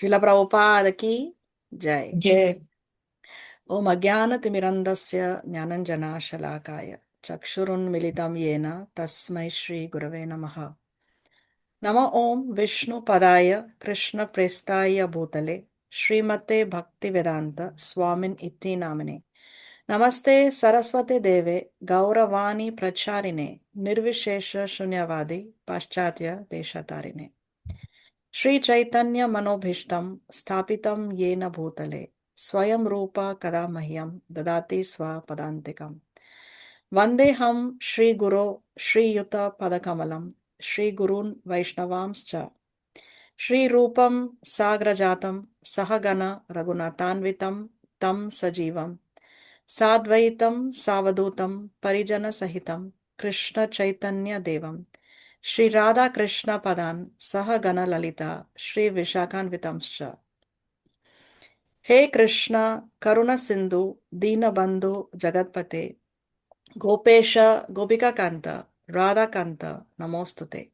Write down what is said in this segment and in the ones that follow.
Srila Prabhupada ki Jai. जय Om Ajnana-timirandasya Jnananjana Shalakaya Chakshurunmilitam Yena Tasmai Shri Gurave Namaha. Nama Om Vishnu Padaya Krishna Prestaya Bhutale Srimate Bhaktivedanta Swamin Iti Namane. Namaste Saraswate Deve Gauravani Pracharine Nirvishesha Shunyavadi Paschatya Deshatarine. Shri Chaitanya Manobhishtam Sthapitam Yena Bhutale Swayam Rupa Kada Mahyam Dadati Swa Padantikam Vandeham Shri Guru Shri Yuta Padakamalam Shri Gurun Vaishnavamscha Shri Rupam Sagrajatam Sahagana Raghunatanvitam Tam Sajivam Sadvaitam Savadutam Parijana Sahitam Krishna Chaitanya Devam Shri Radha Krishna Padan Sahagana Lalita Shri Vishakhanvitamscha. He Krishna Karuna Sindhu Dina Bandhu Jagatpate Gopesha Gopika Kanta Radha Kanta Namostute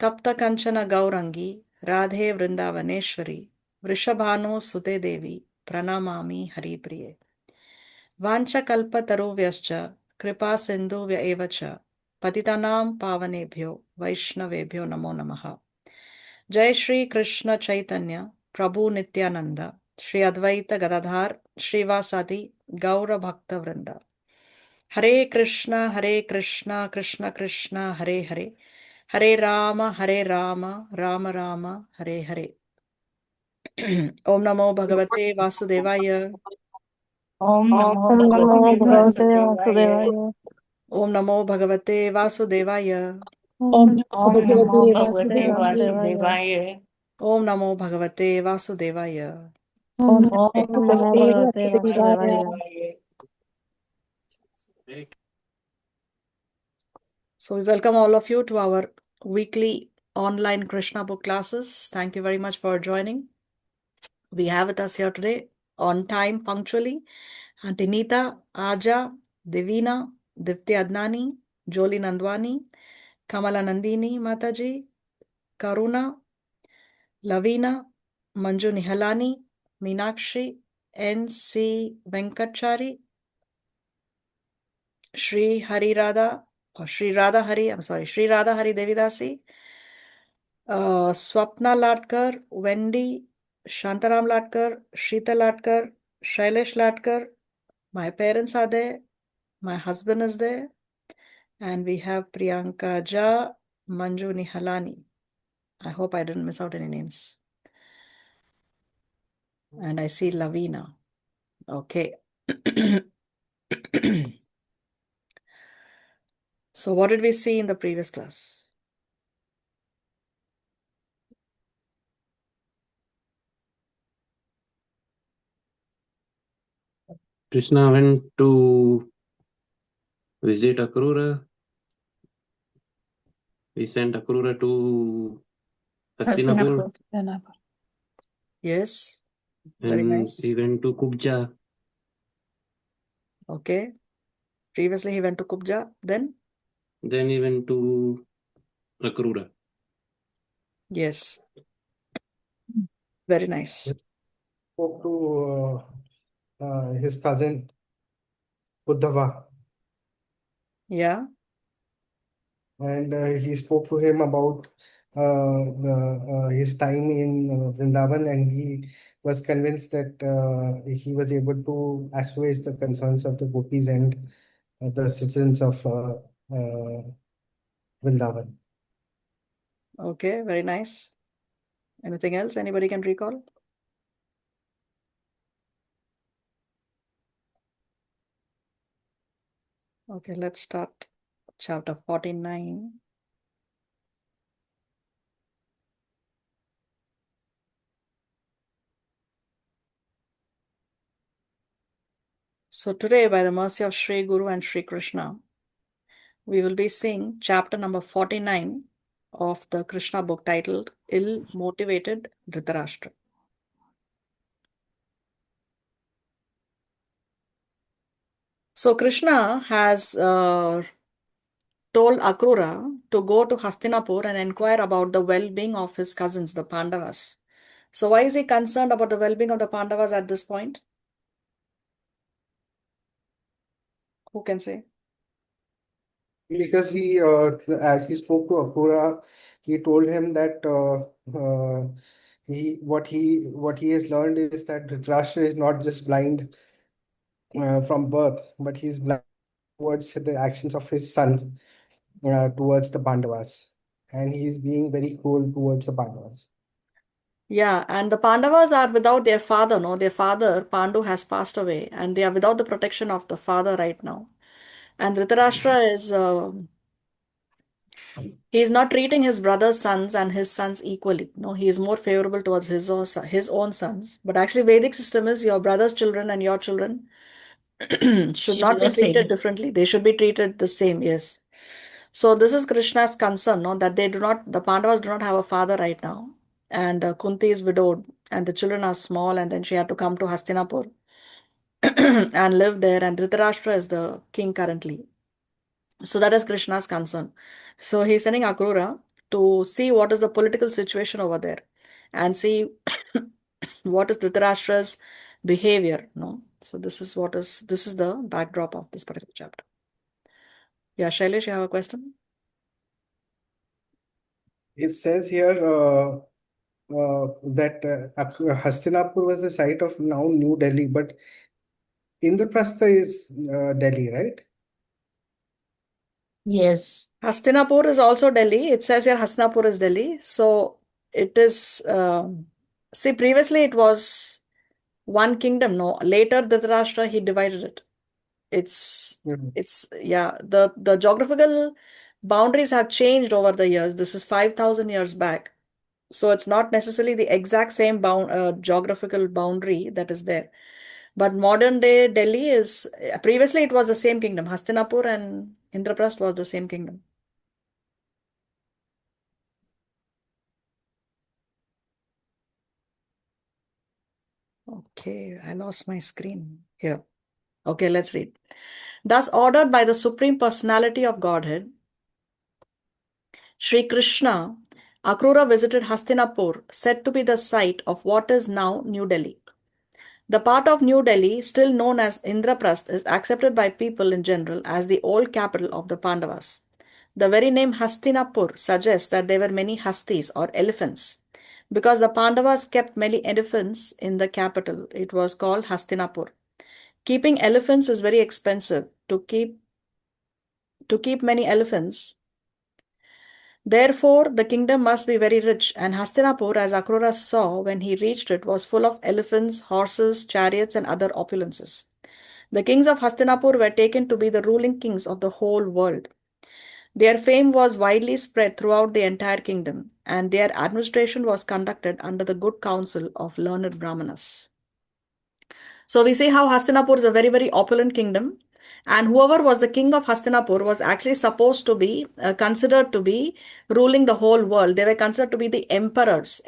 Tapta Kanchana Gaurangi Radhe Vrindavaneshwari Vrishabhanu Sute Devi Pranamami Hari Priye Vanchakalpataruvyaschа Kripa Sindhuvya eva cha Patitanam Pavanebhyo Vaishnavebhyo Namo Namaha. Jai Shri Krishna Chaitanya Prabhu Nityananda Shri Advaita Gadadhar Shrivasadi Gaura Bhakta Vrinda. Hare Krishna Krishna Krishna Hare Hare Hare Rama Rama Rama Hare Hare. Om Namo Bhagavate Vasudevaya. Om NaMo Om Namo भगवते Bhagavate वासुदेवाय Vasudevaya. Om Namo Bhagavate Vasudevaya. Om ओम Namo नमो Bhagavate भगवते Vasudevaya. वासुदेवाय Om Namo Bhagavate Vasudevaya. Om ओम Namo नमो Bhagavate भगवते Vasudevaya. वासुदेवाय So we welcome all of you to our weekly online Krishna book classes. Thank you very much for joining. We have with us here today, on time, punctually, Auntie Neeta, Aja, Divina, Dipti Adnani, Joli Nandwani, Kamala Nandini Mataji, Karuna, Lavina, Manju Nihalani, Meenakshi, N.C. Venkatchari, Shri Hari Radha, or Shri Radha Hari, I'm sorry, Shri Radha Hari Devidasi, Swapna Latkar, Wendy, Shantaram Latkar, Shita Latkar, Shailesh Latkar. My parents are there, my husband is there, and we have Priyanka Jha, Manju Nihalani. I hope I didn't miss out any names. And I see Lavina. Okay. So what did we see in the previous class? Krishna went to visit Akrura. He sent Akrura to Hastinapur, Hastinapur Yes, very and nice. he went to Kubja. Okay. Previously he went to Kubja, then? Then he went to Akrura. Yes. Very nice. Yep. Spoke to his cousin Uddhava, Yeah. and he spoke to him about his time in Vrindavan, and he was convinced that he was able to assuage the concerns of the gopis and the citizens of Vrindavan. Okay, very nice. Anything else anybody can recall? Okay, let's start chapter 49. So today, by the mercy of Sri Guru and Sri Krishna, we will be seeing chapter number 49 of the Krishna book titled Ill-Motivated Dhṛtarāṣṭra. So Krishna has told Akrura to go to Hastinapur and inquire about the well-being of his cousins, the Pandavas, So why is he concerned about the well-being of the Pandavas at this point? Who can say? Because as he spoke to Akrura, he told him that what he has learned is that Dhritarashtra is not just blind from birth, but he's blind towards the actions of his sons towards the Pandavas, and he's being very cruel towards the Pandavas. Yeah, and the Pandavas are without their father, no? Their father, Pandu, has passed away, and they are without the protection of the father right now. And Dhritarashtra is, he is not treating his brother's sons and his sons equally. No, he is more favorable towards his own sons. But actually, Vedic system is your brother's children and your children should not be treated differently. They should be treated the same, yes. So this is Krishna's concern, no, that the Pandavas do not have a father right now. And Kunti is widowed, and the children are small, and then she had to come to Hastinapur and live there. And Dhritarashtra is the king currently. So that is Krishna's concern. So he's sending Akrura to see what is the political situation over there and see what is Dhritarashtra's behavior. No, so this is the backdrop of this particular chapter. Yeah, Shailesh, you have a question? It says here that Hastinapur was the site of now New Delhi, but Indraprastha is Delhi, right? Yes. Hastinapur is also Delhi. It says here Hastinapur is Delhi. So it is, see, previously it was one kingdom. No, later Dhritarashtra, he divided it. Mhm. Yeah, the geographical boundaries have changed over the years. This is 5,000 years back. So it's not necessarily the exact same geographical boundary that is there. But modern day Delhi is, previously it was the same kingdom. Hastinapur and Indraprastha was the same kingdom. Okay, I lost my screen here. Okay, let's read. Thus ordered by the Supreme Personality of Godhead, Sri Krishna, Akrura visited Hastinapur, said to be the site of what is now New Delhi. The part of New Delhi, still known as Indraprasth, is accepted by people in general as the old capital of the Pandavas. The very name Hastinapur suggests that there were many Hastis or elephants. Because the Pandavas kept many elephants in the capital, it was called Hastinapur. Keeping elephants is very expensive. To keep many elephants, therefore, the kingdom must be very rich, and Hastinapur, as Akrura saw when he reached it, was full of elephants, horses, chariots, and other opulences. The kings of Hastinapur were taken to be the ruling kings of the whole world. Their fame was widely spread throughout the entire kingdom, and their administration was conducted under the good counsel of learned Brahmanas. So we see how Hastinapur is a very, very opulent kingdom. And whoever was the king of Hastinapur was actually supposed to be considered to be ruling the whole world. They were considered to be the emperors.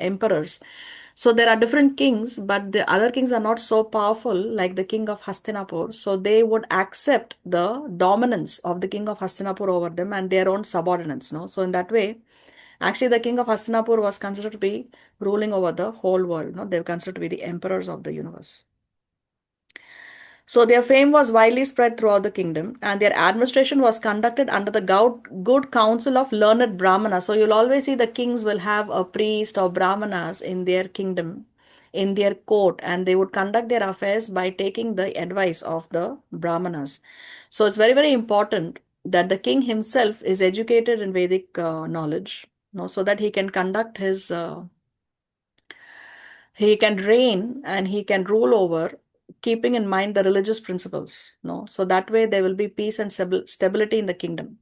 So there are different kings, but the other kings are not so powerful like the king of Hastinapur. So they would accept the dominance of the king of Hastinapur over them and their own subordinates. No? So in that way, actually the king of Hastinapur was considered to be ruling over the whole world. No? They were considered to be the emperors of the universe. So their fame was widely spread throughout the kingdom, and their administration was conducted under the good counsel of learned Brahmanas. So you'll always see the kings will have a priest or Brahmanas in their kingdom, in their court, and they would conduct their affairs by taking the advice of the Brahmanas. So it's very, very important that the king himself is educated in Vedic knowledge, so that he can conduct he can reign and he can rule over, keeping in mind the religious principles. So that way there will be peace and stability in the kingdom.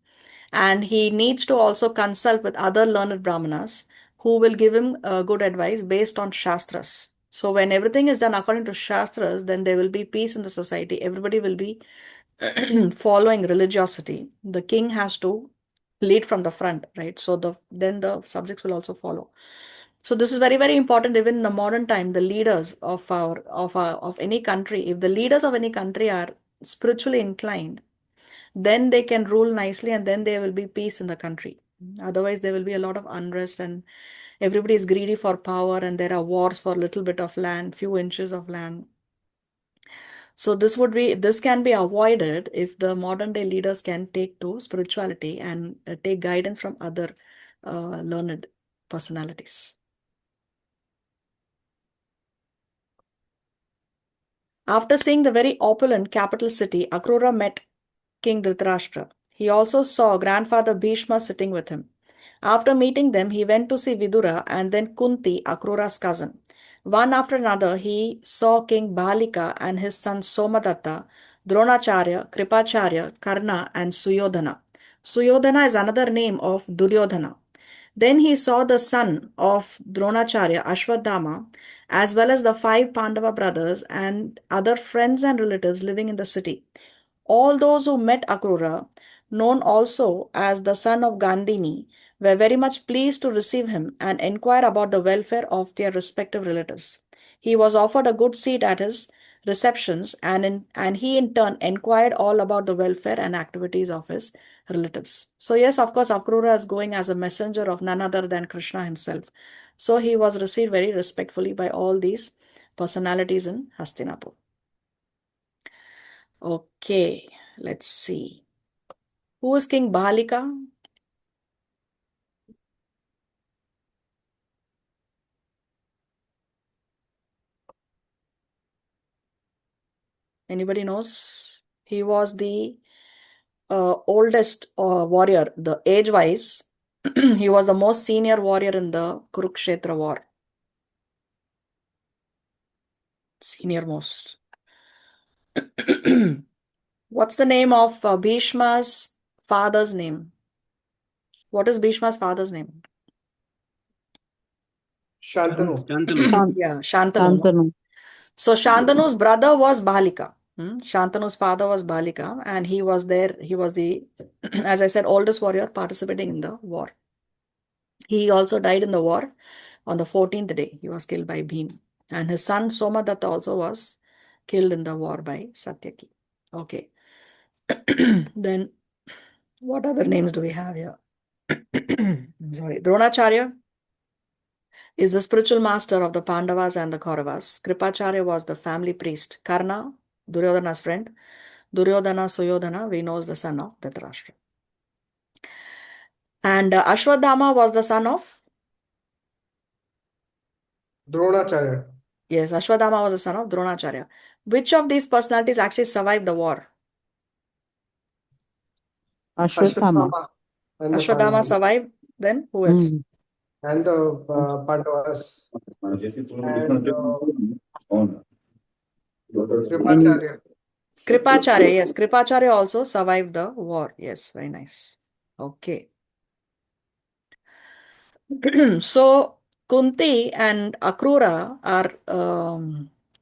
And he needs to also consult with other learned Brahmanas who will give him good advice based on Shastras. So when everything is done according to Shastras, then there will be peace in the society. Everybody will be following religiosity. The king has to lead from the front, right? So then the subjects will also follow. So this is very, very important. Even in the modern time, the leaders of any country, if the leaders of any country are spiritually inclined, then they can rule nicely, and then there will be peace in the country. Otherwise, there will be a lot of unrest, and everybody is greedy for power and there are wars for a little bit of land, few inches of land. So this can be avoided if the modern day leaders can take to spirituality and take guidance from other learned personalities. After seeing the very opulent capital city, Akrura met King Dhṛtarāṣṭra. He also saw grandfather Bhishma sitting with him. After meeting them, he went to see Vidura and then Kunti, Akrura's cousin. One after another, he saw King Bhalika and his son Somadatta, Dronacharya, Kripacharya, Karna, and Suyodhana. Suyodhana is another name of Duryodhana. Then he saw the son of Dronacharya, Ashwadhama, as well as the 5 Pandava brothers and other friends and relatives living in the city. All those who met Akrura, known also as the son of Gandhini, were very much pleased to receive him and inquire about the welfare of their respective relatives. He was offered a good seat at his receptions and he in turn inquired all about the welfare and activities of his relatives. So yes, of course, Akrura is going as a messenger of none other than Krishna himself. So he was received very respectfully by all these personalities in Hastinapur. Okay, let's see. Who is King Bhalika? Anybody knows? He was the oldest warrior, the age-wise. He was the most senior warrior in the Kurukshetra war. Senior most. What's the name of Bhishma's father's name? What is Bhishma's father's name? Shantanu. Shantanu. Yeah, Shantanu. Shantanu. So Shantanu's brother was Bhalika. Shantanu's father was Bhalika, and he was there. He was the, as I said, oldest warrior participating in the war. He also died in the war on the 14th day. He was killed by Bhim. And his son Somadatta also was killed in the war by Satyaki. Okay. Then what other names do we have here? Sorry. Dronacharya is the spiritual master of the Pandavas and the Kauravas. Kripacharya was the family priest. Karna, Duryodhana's friend. Duryodhana, Suyodhana, we know is the son of Dhṛtarāṣṭra. And Ashwadhama was the son of? Dronacharya. Yes, Ashwadhama was the son of Dronacharya. Which of these personalities actually survived the war? Ashwatthama. And the Ashwadhama Pandavas. survived. Then who else? And the Pandavas. And Kripacharya. Kripacharya. Yes, Kripacharya also survived the war. Yes, very nice. Okay. So Kunti and Akrura are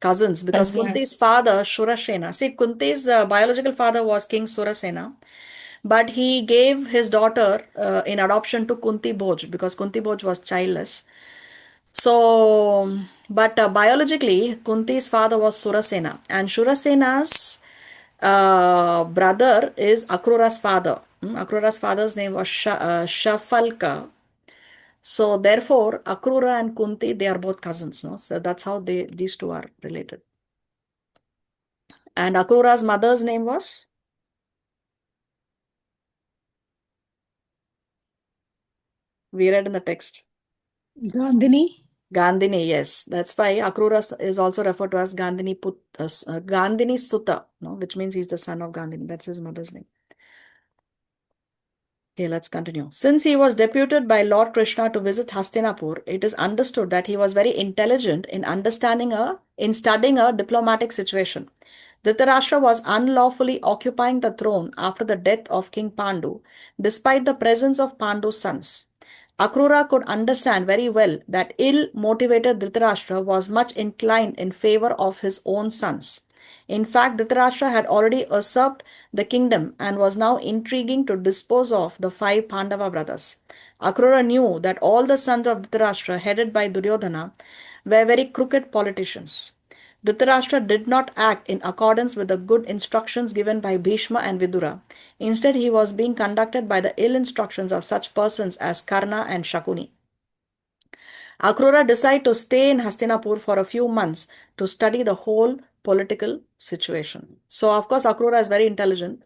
cousins because Kunti's father, Shurasena. See, Kunti's biological father was King Surasena, but he gave his daughter in adoption to Kunti Bhoj because Kunti Bhoj was childless. So, but biologically, Kunti's father was Surasena, and Shurasena's brother is Akrura's father. Akrura's father's name was Shafalka. So therefore, Akrura and Kunti, they are both cousins, no? So that's how these two are related. And Akrura's mother's name was? We read in the text. Gandhini. Gandhini, yes. That's why Akrura is also referred to as Gandhini Sutta, no? Which means he's the son of Gandhini. That's his mother's name. Okay, let's continue. Since he was deputed by Lord Krishna to visit Hastinapur, it is understood that he was very intelligent in studying a diplomatic situation. Dhṛtarāṣṭra was unlawfully occupying the throne after the death of King Pandu, despite the presence of Pandu's sons. Akrura could understand very well that ill-motivated Dhṛtarāṣṭra was much inclined in favor of his own sons. In fact, Dhṛtarāṣṭra had already usurped the kingdom and was now intriguing to dispose of the 5 Pandava brothers. Akrura knew that all the sons of Dhṛtarāṣṭra, headed by Duryodhana, were very crooked politicians. Dhṛtarāṣṭra did not act in accordance with the good instructions given by Bhishma and Vidura. Instead, he was being conducted by the ill instructions of such persons as Karna and Shakuni. Akrura decided to stay in Hastinapur for a few months to study the whole political situation. So, of course, Akrura is very intelligent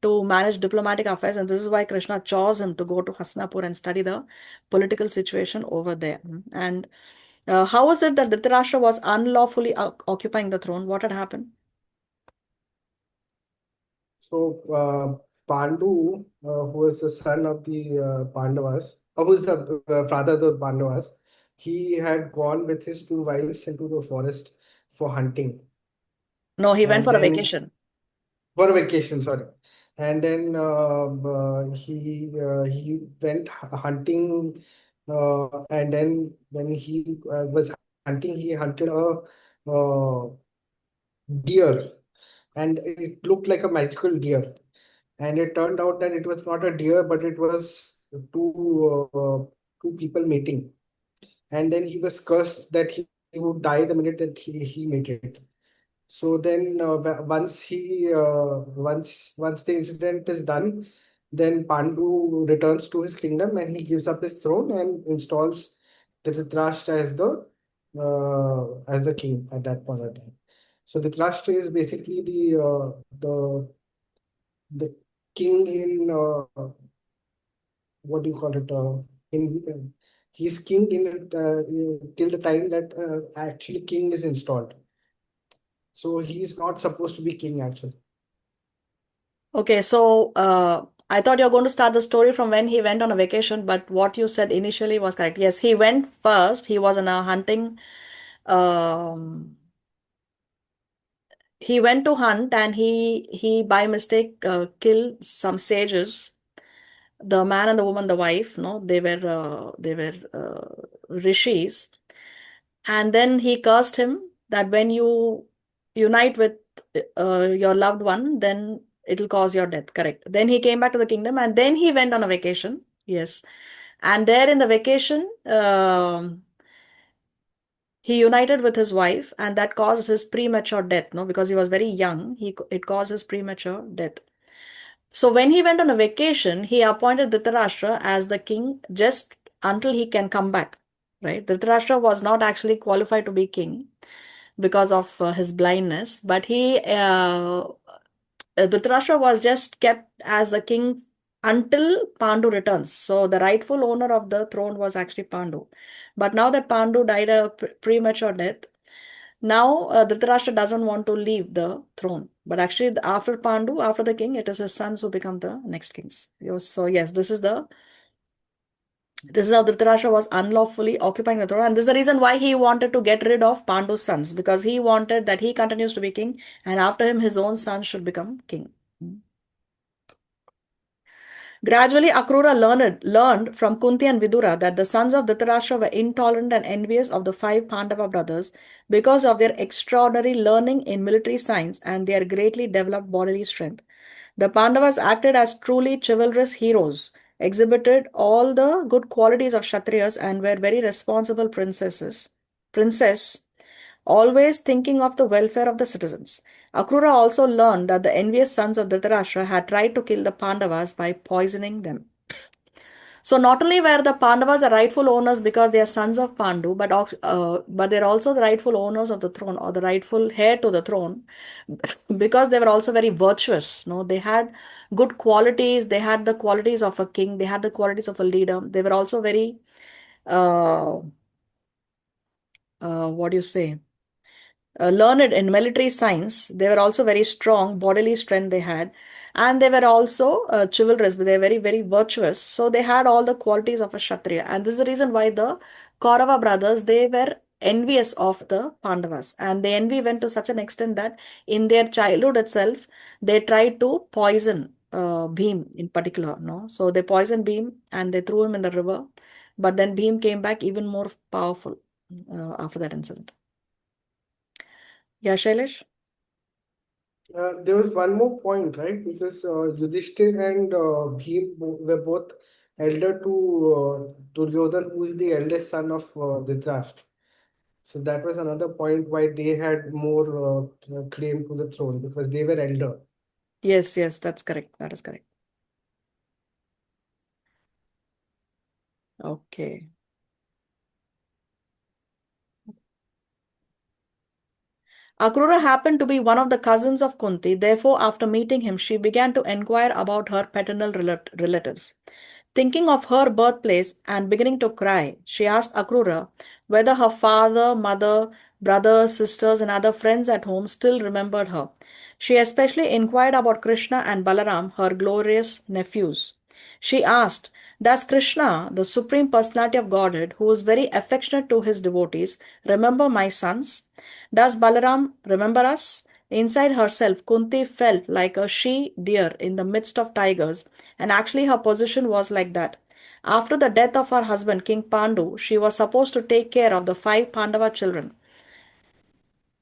to manage diplomatic affairs, and this is why Krishna chose him to go to Hastinapur and study the political situation over there. And how was it that Dhritarashtra was unlawfully occupying the throne? What had happened? So Pandu, who was the son of the Pandavas, who was the father of the Pandavas, he had gone with his two wives into the forest for hunting. No, he went And for a then vacation. for a vacation, sorry. And then he went hunting, and then when he was hunting, he hunted a deer, and it looked like a magical deer. And it turned out that it was not a deer, but it was two people mating. And then he was cursed that he would die the minute that he mated. So then, once the incident is done, then Pandu returns to his kingdom and he gives up his throne and installs Dhritarashtra as the king at that point of time. So Dhritarashtra is basically the king in what do you call it? He's king till the time that actually king is installed. So he's not supposed to be king actually. Okay, so I thought you were going to start the story from when he went on a vacation, but what you said initially was correct. Yes, he went first. He was in a hunting. Um, he went to hunt, and he by mistake killed some sages. The man and the woman, the wife, no, they were rishis, and then he cursed him that when you unite with your loved one, then it'll cause your death. Correct. Then he came back to the kingdom, and then he went on a vacation. Yes, and there in the vacation, he united with his wife, and that caused his premature death. No, because he was very young, it caused his premature death. So when he went on a vacation, he appointed Dhritarashtra as the king just until he can come back. Right? Dhritarashtra was not actually qualified to be king because of his blindness, but Dhritarashtra was just kept as a king until Pandu returns. So the rightful owner of the throne was actually Pandu. But now that Pandu died a premature death, now Dhritarashtra doesn't want to leave the throne. But actually, after Pandu, after the king, it is his sons who become the next kings. So yes, this is how Dhritarashtra was unlawfully occupying the throne, and this is the reason why he wanted to get rid of Pandu's sons, because he wanted that he continues to be king, and after him, his own son should become king. Gradually, Akrura learned from Kunti and Vidura that the sons of Dhritarashtra were intolerant and envious of the five Pandava brothers because of their extraordinary learning in military science and their greatly developed bodily strength. The Pandavas acted as truly chivalrous heroes, exhibited all the good qualities of Kshatriyas, and were very responsible princess, always thinking of the welfare of the citizens. Akrura also learned that the envious sons of Dhritarashtra had tried to kill the Pandavas by poisoning them. So not only were the Pandavas the rightful owners because they are sons of Pandu, but they're also the rightful owners of the throne, or the rightful heir to the throne, because they were also very virtuous. No, they had good qualities. They had the qualities of a king. They had the qualities of a leader. They were also very, uh, what do you say? Learned in military science. They were also very strong, bodily strength they had, and they were also chivalrous, but they were very, very virtuous. So they had all the qualities of a Kshatriya. And this is the reason why the Kaurava brothers, they were envious of the Pandavas. And the envy went to such an extent that in their childhood itself, they tried to poison Bhim in particular. No, so they poisoned Bhim and they threw him in the river. But then Bhim came back even more powerful after that incident. Yeah, Shailesh? There was one more point, right? Because Yudhishthir and Bhim were both elder to Duryodhan, who is the eldest son of Dhritarashtra. So that was another point why they had more claim to the throne, because they were elder. Yes, yes, that's correct. That is correct. Okay. Akrura happened to be one of the cousins of Kunti. Therefore, after meeting him, she began to inquire about her paternal relatives. Thinking of her birthplace and beginning to cry, she asked Akrura whether her father, mother, brothers, sisters, and other friends at home still remembered her. She especially inquired about Krishna and Balaram, her glorious nephews. She asked, does Krishna, the Supreme Personality of Godhead, who is very affectionate to his devotees, remember my sons? Does Balaram remember us? Inside herself, Kunti felt like a she deer in the midst of tigers, and actually her position was like that. After the death of her husband, King Pandu, she was supposed to take care of the 5 Pandava children.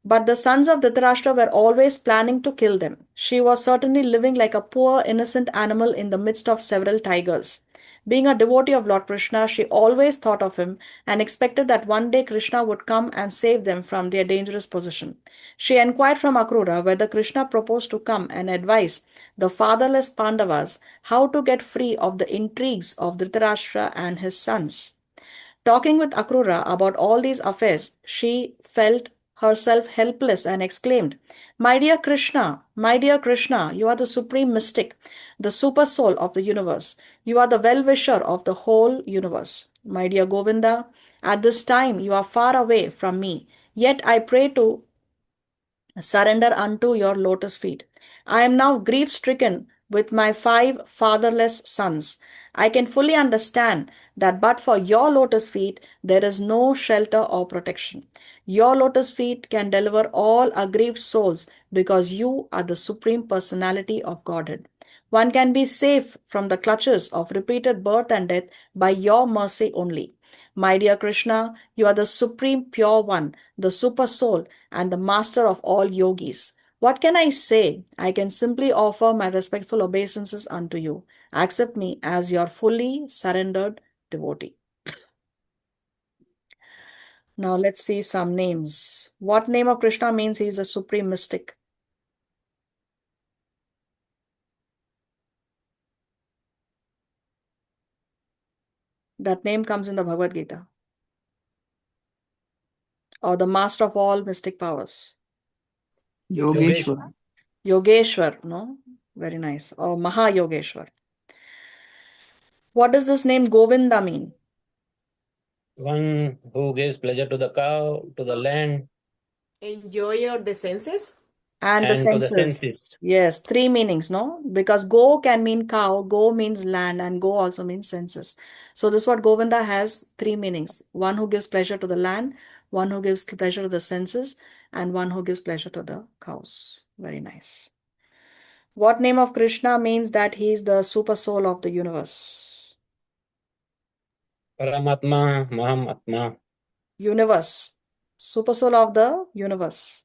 But the sons of Dhṛtarāṣṭra were always planning to kill them. She was certainly living like a poor, innocent animal in the midst of several tigers. Being a devotee of Lord Krishna, she always thought of him and expected that one day Krishna would come and save them from their dangerous position. She inquired from Akrura whether Krishna proposed to come and advise the fatherless Pandavas how to get free of the intrigues of Dhṛtarāṣṭra and his sons. Talking with Akrura about all these affairs, she felt herself helpless and exclaimed, my dear Krishna, you are the supreme mystic, the super soul of the universe. You are the well-wisher of the whole universe. My dear Govinda, at this time you are far away from me, yet I pray to surrender unto your lotus feet. I am now grief stricken with my 5 fatherless sons. I can fully understand that but for your lotus feet, there is no shelter or protection. Your lotus feet can deliver all aggrieved souls because you are the Supreme Personality of Godhead. One can be safe from the clutches of repeated birth and death by your mercy only. My dear Krishna, you are the Supreme Pure One, the Super Soul, and the Master of all yogis. What can I say? I can simply offer my respectful obeisances unto you. Accept me as your fully surrendered devotee. Now let's see some names. What name of Krishna means he is the supreme mystic? That name comes in the Bhagavad Gita. Or the master of all mystic powers. Yogeshwar. Yogeshwar, no? Very nice. Or Maha Yogeshwar. What does this name Govinda mean? One who gives pleasure to the cow, to the land, Enjoyer of the senses? And the and to the senses. senses. Yes, 3 meanings, no? Because go can mean cow, go means land, and go also means senses. So this what Govinda has 3 meanings. One who gives pleasure to the land, one who gives pleasure to the senses, and one who gives pleasure to the cows. Very nice. What name of Krishna means that he is the super soul of the universe? Paramatma, Mahamatma. Universe. Super soul of the universe.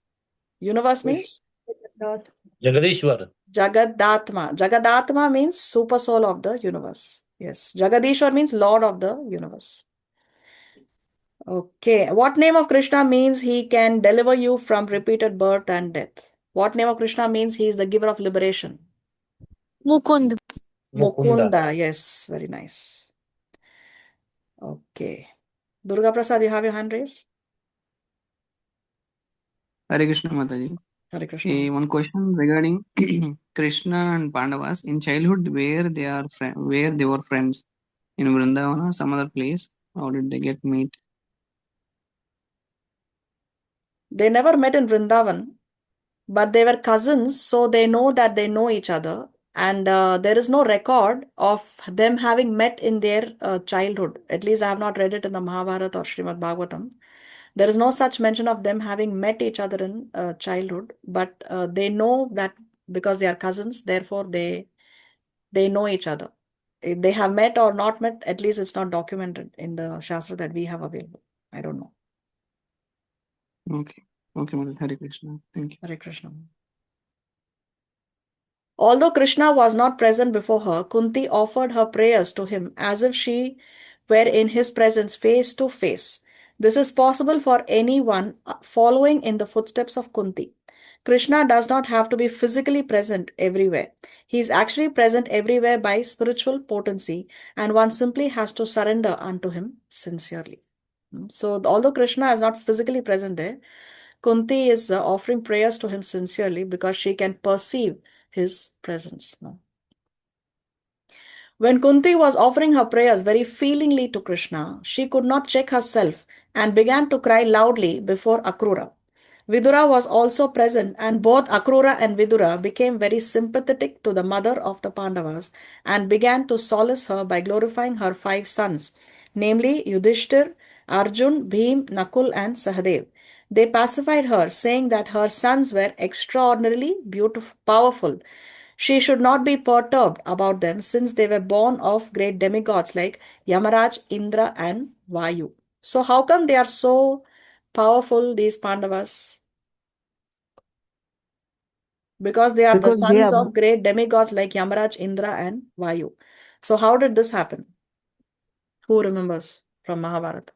Universe means? Jagadishwar. Jagadatma. Jagadatma means super soul of the universe. Yes. Jagadishwar means Lord of the universe. Okay. What name of Krishna means he can deliver you from repeated birth and death? What name of Krishna means he is the giver of liberation? Mukund. Mukunda. Mukunda. Yes. Very nice. Okay. Durga Prasad, you have your hand raised? Hare Krishna Mataji. Hare Krishna. One question regarding Krishna and Pandavas in childhood, where they were friends in Vrindavan or some other place. How did they get meet? They never met in Vrindavan, but they were cousins, so they know that they know each other. And there is no record of them having met in their childhood. At least I have not read it in the Mahabharata or Srimad Bhagavatam. There is no such mention of them having met each other in childhood, but they know that because they are cousins, therefore they know each other. If they have met or not met, at least it's not documented in the Shastra that we have available. I don't know. Okay, Mataji. Hare Krishna. Thank you. Hare Krishna. Although Krishna was not present before her, Kunti offered her prayers to him as if she were in his presence face to face. This is possible for anyone following in the footsteps of Kunti. Krishna does not have to be physically present everywhere. He is actually present everywhere by spiritual potency, and one simply has to surrender unto him sincerely. So, although Krishna is not physically present there, Kunti is offering prayers to him sincerely because she can perceive his presence. No? When Kunti was offering her prayers very feelingly to Krishna, she could not check herself and began to cry loudly before Akrura. Vidura was also present, and both Akrura and Vidura became very sympathetic to the mother of the Pandavas and began to solace her by glorifying her 5 sons, namely Yudhishthir, Arjun, Bhim, Nakul, and Sahadev. They pacified her, saying that her sons were extraordinarily beautiful, powerful. She should not be perturbed about them since they were born of great demigods like Yamaraj, Indra, and Vayu. So, how come they are so powerful, these Pandavas? Because they are the Because they sons are of great demigods like Yamaraj, Indra, and Vayu. So, how did this happen? Who remembers from Mahabharata?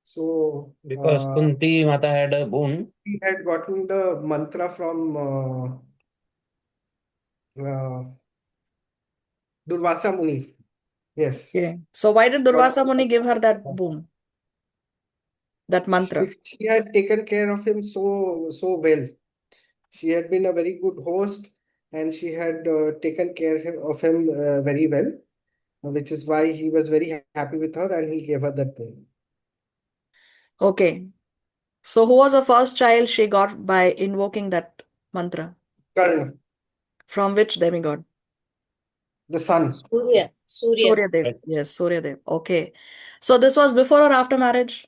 So Because Kunti Mata had a boon. he had gotten the mantra from Durvasa Muni. Yes. Okay. So, why did Durvasa Muni give her that boon, that mantra? She had taken care of him so well. She had been a very good host, and she had taken care of him very well, which is why he was very happy with her, and he gave her that boon. Okay. So, who was the first child she got by invoking that mantra? Karna, From which demigod? the sun. Surya. Surya Dev. Right. Yes, Surya Dev. Okay. So, this was before or after marriage?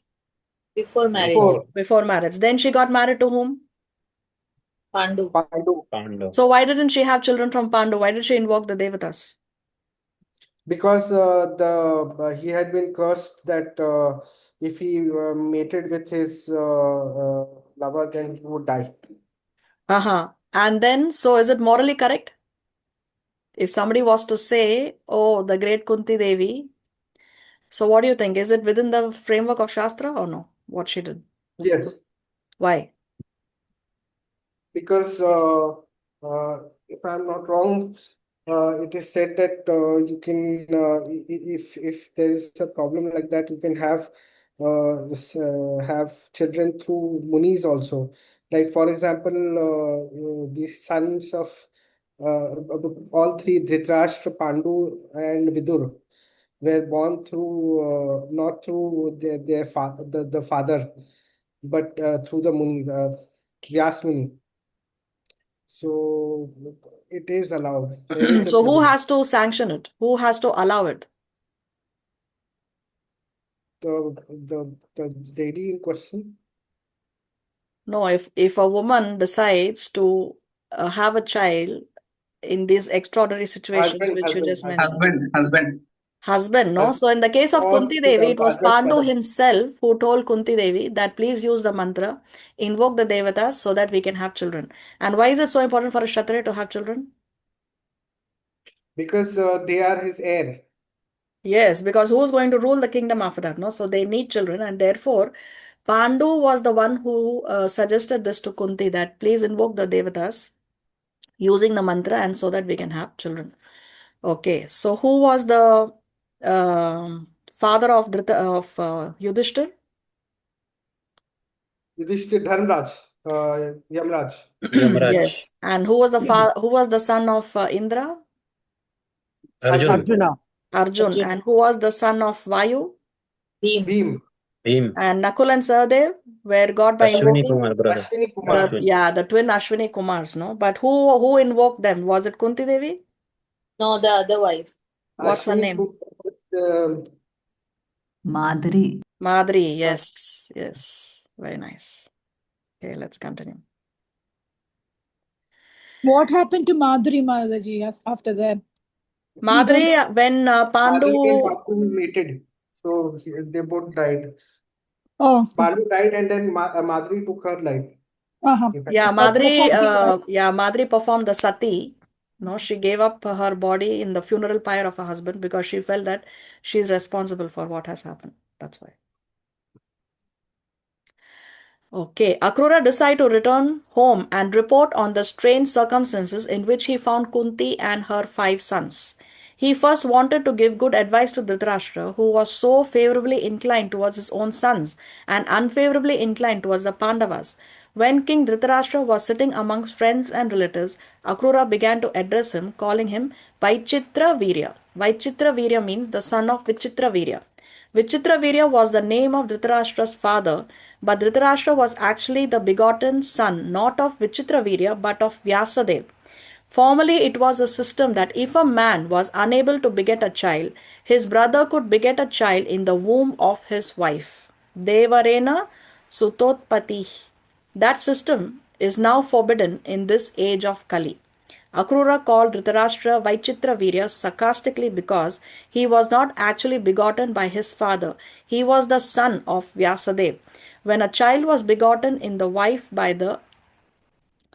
Before marriage. Before Before marriage. Then she got married to whom? Pandu. Pandu, Pandu. So, why didn't she have children from Pandu? Why did she invoke the Devatas? because he had been cursed that if he mated with his lover, then he would die. Uh-huh. And then, so is it morally correct? If somebody was to say, oh, the great Kunti Devi, so what do you think? Is it within the framework of Shastra or no? What she did? Yes, Why? because if I'm not wrong, it is said that you can, if there is a problem like that, you can have children through munis also. Like for example, the sons of all three, Dhritarashtra, Pandu, and Vidur, were born through not through the father, but through the Muni, Vyas Muni. So it is allowed. There is a So, who privilege. has to sanction it? Who has to allow it? The lady in question. No, if a woman decides to have a child in this extraordinary situation Husband, which you husband, just mentioned. Husband. Husband, no? husband, So in the case of or Kunti Devi, it was partner's Pandu mother. himself who told Kunti Devi that please use the mantra, invoke the Devatas so that we can have children. And why is it so important for a Kshatriya to have children? Because they are his heir. Yes, because who's going to rule the kingdom after that, no? So they need children, and therefore Pandu was the one who suggested this to Kunti that please invoke the Devatas using the mantra and so that we can have children. Okay, so who was the father of Yudhishthir? Yudhishthir, Dharmraj, Yamraj, Yamaraj. Yes, and who was the who was the son of Indra? Arjun. Arjuna. Arjun. Arjun. And who was the son of Vayu? Bhim. Bhim, Bhim. And Nakul and Sahadev were got by Ashwini invoking Kumar, brother. Ashwini Kumar. the twin Ashwini Kumars, no? But who invoked them? Was it Kunti Devi? No, the other wife. What's her Ashwini name? Kumar, Madhuri. Madhuri. Yes, yes, very nice. Okay, let's continue. What happened to Madhuri Mataji after that? Madhuri, when Madhuri and Pandu, Pandu mated. So they both died. Oh, Pandu died, and then Madhuri took her life. uh-huh. In fact. yeah, But Madhuri performed the sati. No, she gave up her body in the funeral pyre of her husband because she felt that she's responsible for what has happened. That's why. Okay, Akrura decided to return home and report on the strange circumstances in which he found Kunti and her 5 sons. He first wanted to give good advice to Dhritarashtra, who was so favorably inclined towards his own sons and unfavorably inclined towards the Pandavas. When King Dhritarashtra was sitting amongst friends and relatives, Akrura began to address him, calling him Vaichitra Virya. Vaichitra Virya means the son of Vichitra Virya. Vichitra Virya was the name of Dhritarashtra's father, but Dhritarashtra was actually the begotten son not of Vichitra Virya but of Vyasadeva. Formerly, it was a system that if a man was unable to beget a child, his brother could beget a child in the womb of his wife. Devarena Sutotpati. That system is now forbidden in this age of Kali. Akrura called Dhritarashtra Vaichitra Virya sarcastically because he was not actually begotten by his father. He was the son of Vyasadeva. When a child was begotten in the wife by the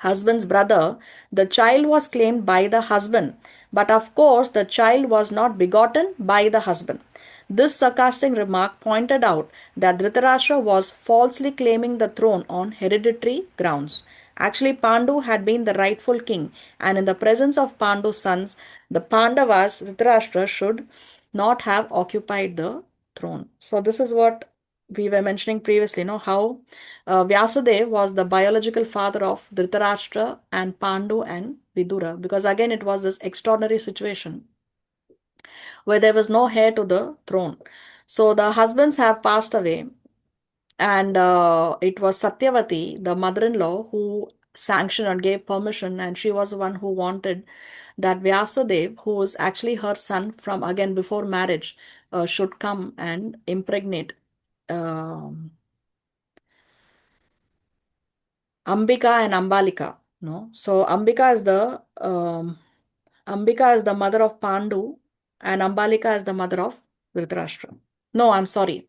husband's brother, the child was claimed by the husband. But of course, the child was not begotten by the husband. This sarcastic remark pointed out that Dhritarashtra was falsely claiming the throne on hereditary grounds. Actually, Pandu had been the rightful king, and in the presence of Pandu's sons, the Pandavas, Dhritarashtra should not have occupied the throne. So, this is what we were mentioning previously, how Vyasadeva was the biological father of Dhritarashtra and Pandu and Vidura, because again it was this extraordinary situation where there was no heir to the throne. So the husbands have passed away, and it was Satyavati, the mother-in-law, who sanctioned and gave permission, and she was the one who wanted that Vyasadeva, who was actually her son from again before marriage, should come and impregnate Ambika and Ambalika. So Ambika is the mother of Pandu, and Ambalika is the mother of Dhritarashtra. No, I'm sorry.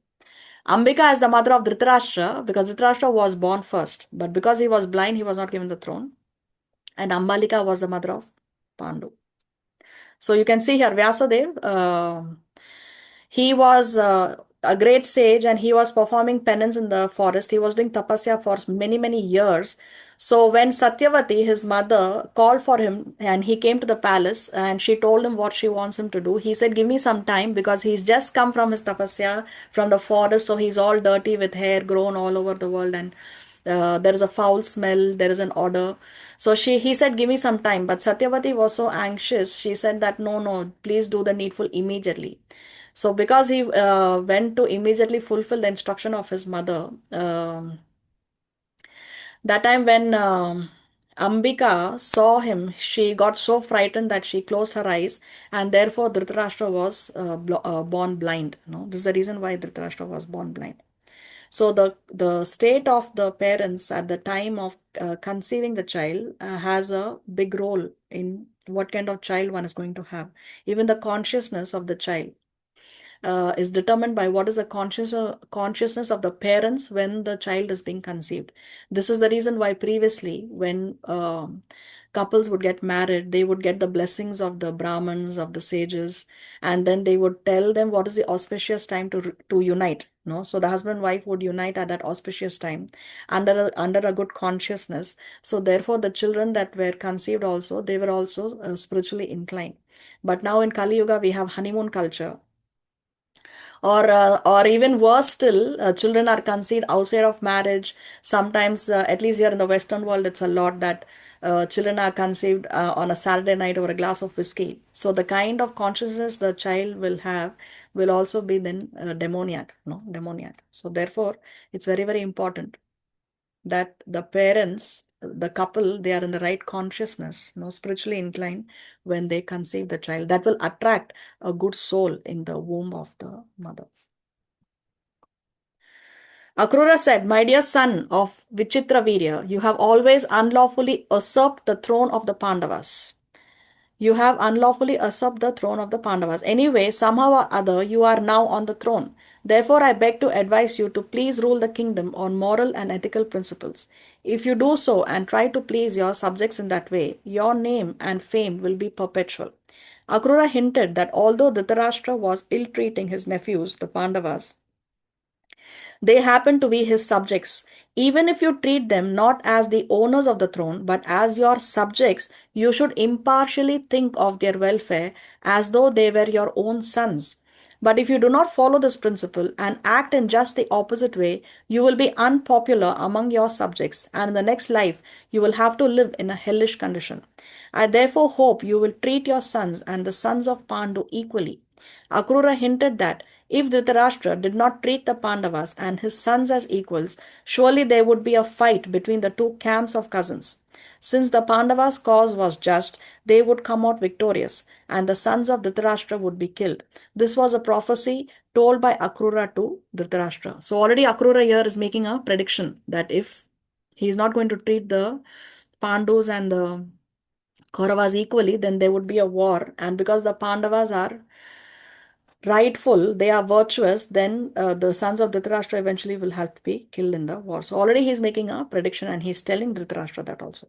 Ambika is the mother of Dhritarashtra because Dhritarashtra was born first, but because he was blind, he was not given the throne. And Ambalika was the mother of Pandu. So you can see here Vyasadeva, he was a great sage, and he was performing penance in the forest. He was doing tapasya for many, many years. So when Satyavati, his mother, called for him and he came to the palace and she told him what she wants him to do, he said, give me some time, because he's just come from his tapasya from the forest. So he's all dirty with hair grown all over the world, and there is a foul smell, there is an odor. So he said, give me some time. But Satyavati was so anxious. She said that, no, please do the needful immediately. So because he went to immediately fulfill the instruction of his mother, that time when Ambika saw him, she got so frightened that she closed her eyes, and therefore Dhritarashtra was born blind. This is the reason why Dhritarashtra was born blind. So the state of the parents at the time of conceiving the child has a big role in what kind of child one is going to have. Even the consciousness of the child is determined by what is the consciousness of the parents when the child is being conceived. This is the reason why previously when couples would get married, they would get the blessings of the Brahmins, of the sages, and then they would tell them what is the auspicious time to unite. So the husband and wife would unite at that auspicious time under a good consciousness. So therefore the children that were conceived also, they were also spiritually inclined. But now in Kali Yuga, we have honeymoon culture. Or even worse still, children are conceived outside of marriage. Sometimes, at least here in the Western world, it's a lot that children are conceived on a Saturday night over a glass of whiskey. So the kind of consciousness the child will have will also be then demoniac. So therefore, it's very, very important that the parents, the couple, they are in the right consciousness, spiritually inclined when they conceive the child. That will attract a good soul in the womb of the mother. Akrura said, my dear son of Vichitra Virya, you have always unlawfully usurped the throne of the Pandavas. You have unlawfully usurped the throne of the Pandavas. Anyway, somehow or other, you are now on the throne. Therefore, I beg to advise you to please rule the kingdom on moral and ethical principles. If you do so and try to please your subjects in that way, your name and fame will be perpetual. Akrura hinted that although Dhritarashtra was ill-treating his nephews, the Pandavas, They happen to be his subjects. Even if you treat them not as the owners of the throne, but as your subjects, you should impartially think of their welfare as though they were your own sons. But if you do not follow this principle and act in just the opposite way, you will be unpopular among your subjects, and in the next life, you will have to live in a hellish condition. I therefore hope you will treat your sons and the sons of Pandu equally. Akrura hinted that if Dhritarashtra did not treat the Pandavas and his sons as equals, surely there would be a fight between the two camps of cousins. Since the Pandavas' cause was just, they would come out victorious, and the sons of Dhritarashtra would be killed. This was a prophecy told by Akrura to Dhritarashtra. So already Akrura here is making a prediction that if he is not going to treat the Pandus and the Kauravas equally, then there would be a war. And because the Pandavas are rightful, they are virtuous, then the sons of Dhritarashtra eventually will have to be killed in the war. So already he's making a prediction and he's telling Dhritarashtra that also.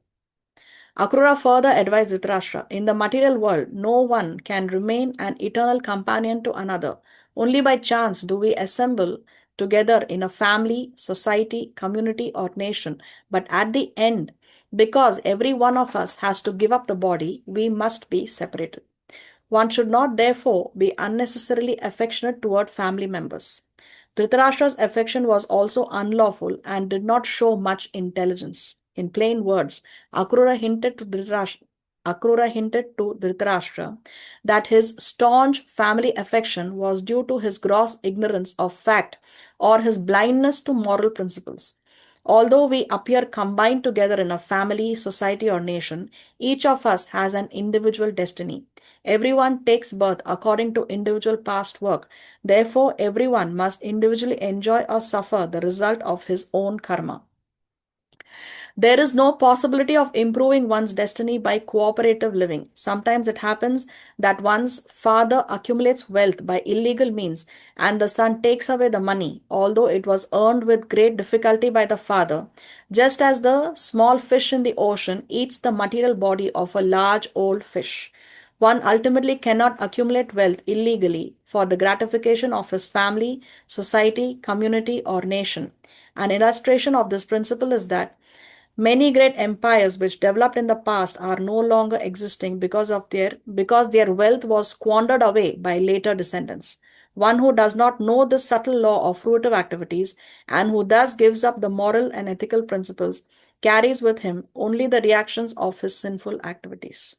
Akrura further advised Dhritarashtra, in the material world, no one can remain an eternal companion to another. Only by chance do we assemble together in a family, society, community, or nation. But at the end, because every one of us has to give up the body, we must be separated. One should not, therefore, be unnecessarily affectionate toward family members. Dhritarashtra's affection was also unlawful and did not show much intelligence. In plain words, Akrura hinted to Dhritarashtra that his staunch family affection was due to his gross ignorance of fact or his blindness to moral principles. Although we appear combined together in a family, society, or nation, each of us has an individual destiny. Everyone takes birth according to individual past work. Therefore, everyone must individually enjoy or suffer the result of his own karma. There is no possibility of improving one's destiny by cooperative living. Sometimes it happens that one's father accumulates wealth by illegal means and the son takes away the money, although it was earned with great difficulty by the father, just as the small fish in the ocean eats the material body of a large old fish. One ultimately cannot accumulate wealth illegally for the gratification of his family, society, community, or nation. An illustration of this principle is that many great empires which developed in the past are no longer existing because their wealth was squandered away by later descendants. One who does not know this subtle law of fruitive activities and who thus gives up the moral and ethical principles carries with him only the reactions of his sinful activities.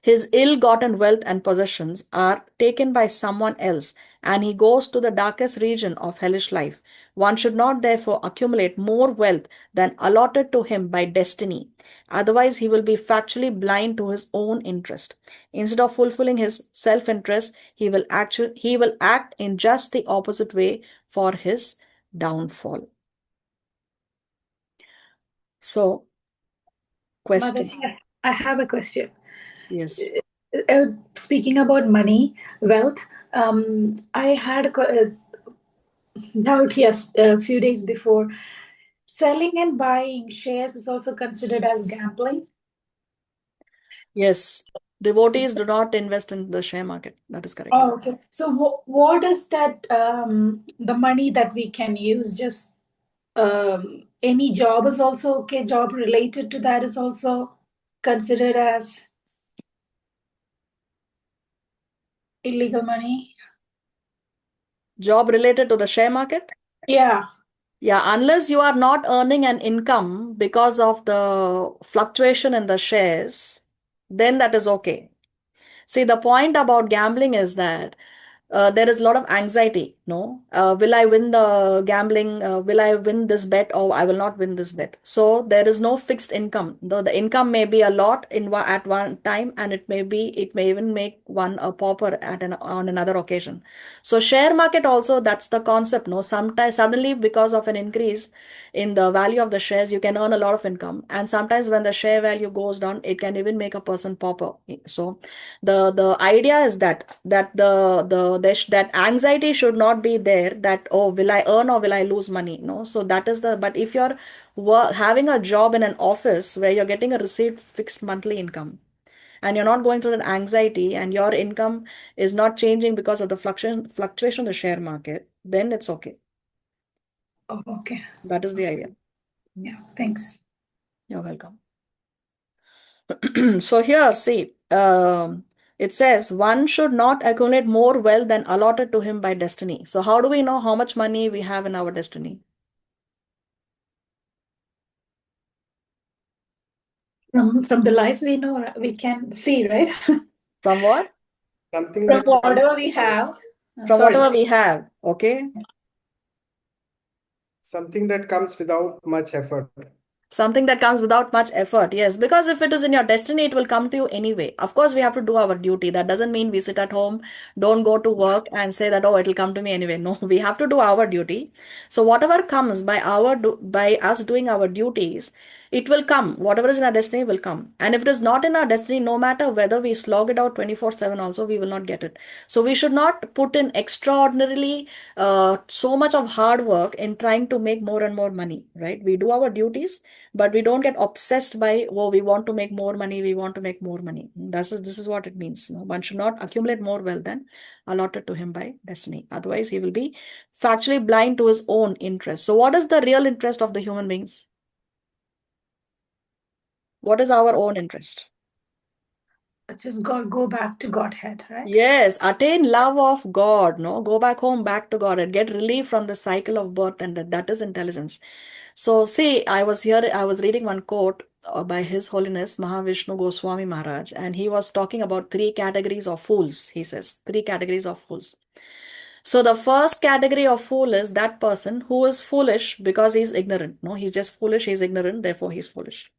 His ill-gotten wealth and possessions are taken by someone else, and he goes to the darkest region of hellish life. One should not therefore accumulate more wealth than allotted to him by destiny. Otherwise, he will be factually blind to his own interest. Instead of fulfilling his self-interest, he will act in just the opposite way for his downfall. So, question. Mataji, I have a question. Yes. Speaking about money, wealth, I had a doubt a few days before. Selling and buying shares is also considered as gambling. Yes. Devotees do not invest in the share market. That is correct. Oh, okay. So what is that, the money that we can use? Just any job is also okay. Job related to that is also considered as illegal money. Job related to the share market? Yeah. Yeah, unless you are not earning an income because of the fluctuation in the shares, then that is okay. See, the point about gambling is that there is a lot of anxiety, no? Will I win the gambling? Will I win this bet or I will not win this bet? So there is no fixed income. Though the income may be a lot at one time, and it may even make one a pauper on another occasion. So share market also, that's the concept, no? Sometimes suddenly because of an increase in the value of the shares, you can earn a lot of income. And sometimes when the share value goes down, it can even make a person pauper. So the idea is that anxiety should not be there, that, oh, will I earn or will I lose money? No. So that is but if you're having a job in an office where you're getting a received fixed monthly income and you're not going through that anxiety and your income is not changing because of the fluctuation of the share market, then it's okay. Oh, okay. That is the idea. Yeah, thanks. You're welcome. So here, see, it says one should not accumulate more wealth than allotted to him by destiny. So how do we know how much money we have in our destiny? From the life we know, we can see, right? From what? Something From that comes whatever we have. From Sorry. whatever we have. Okay. something that comes without much effort. Something that comes without much effort. Yes, because if it is in your destiny, it will come to you anyway. Of course, we have to do our duty. That doesn't mean we sit at home, don't go to work and say that, oh, it'll come to me anyway. No, we have to do our duty. So whatever comes by us doing our duties, it will come. Whatever is in our destiny will come. And if it is not in our destiny, no matter whether we slog it out 24/7 also, we will not get it. So we should not put in extraordinarily so much of hard work in trying to make more and more money, right? We do our duties, but we don't get obsessed by, oh, we want to make more money, we want to make more money. This is what it means. No, one should not accumulate more wealth than allotted to him by destiny. Otherwise, he will be factually blind to his own interest. So what is the real interest of the human beings? What is our own interest? Just go back to Godhead, right? Yes, attain love of God, no? Go back home, back to God, and get relief from the cycle of birth and death. That is intelligence. So, see, I was reading one quote by His Holiness Mahavishnu Goswami Maharaj, and he was talking about three categories of fools. He says, three categories of fools. So, the first category of fool is that person who is foolish because he's ignorant. No, he's just foolish, he's ignorant, therefore he's foolish.